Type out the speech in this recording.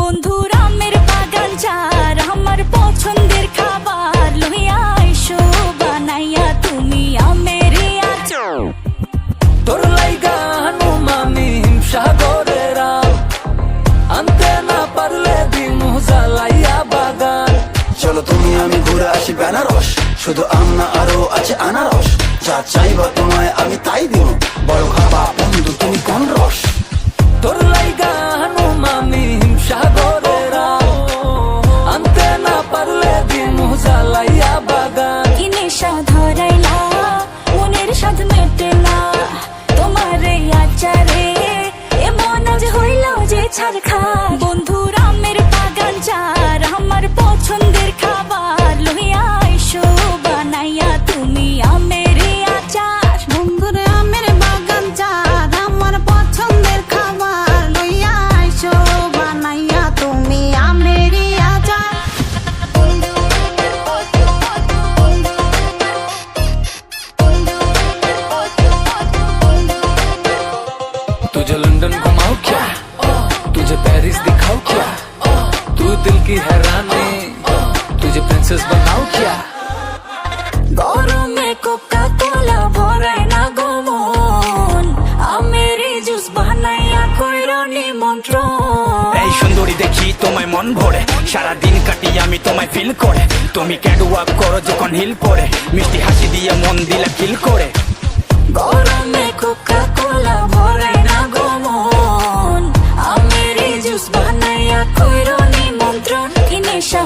বন্ধুর আমের বাগান চার আমার পছন্দের খাবার লইয়া আইসো বানাইয়া তুমি আমের আচার। তোর লাইগা হানুমামি হিমসাগরের আম, আনতে না পারলে দিমু জ্বালাইয়া বাগান। চলো তুমি আমি ঘুরে আসি বেনারস, শুধু আম না আরো আছে আনারস। যা চাইবা তোমায় আমি তাই দিব, বড় খাবা বন্ধু তুমি কোন রস। তোর লাইগা হানুমামি হিমসাগরের আম, আনতে না পারলে দিমু জ্বালাইয়া বাগান। কি নেশা ধরাইলা মনের স্বাদ মেটে না তোমার এই আচারে, এমন আজ হইল যে ছাড়খা। বন্ধুর আমের বাগান চার আমার পছন্দের খাবার লইয়া আইসো বানাইয়া তুমি আমের আচার। বন্ধুর আমের বাগান চার আমার পছন্দের খাবার লইয়া আইসো বানাইয়া তুমি আমের আচার। तुझे लंदन घुमाऊं क्या, तुझे पेरिस दिखाऊं क्या, तू दिल की हैरानी तुझे प्रिंसेस बनाऊं क्या। গরমে কোকা কোলা ভরায় না গমন, আমের জুস বানাইয়া কইরো নিমন্ত্রণ। এই সুন্দরী দেখি তোমায় মন ভরে, সারাদিন কাটি আমি তোমায় ফিল করে। তুমি ক্যাটওয়াক করো যখন হিল পরে, মিষ্টি হাসি দিয়ে মন দিলা কিল করে। গরমে কোকা কোলা ভরায় না গমন, আমের জুস বানাইয়া কইরো নিমন্ত্রণ। কি নেশা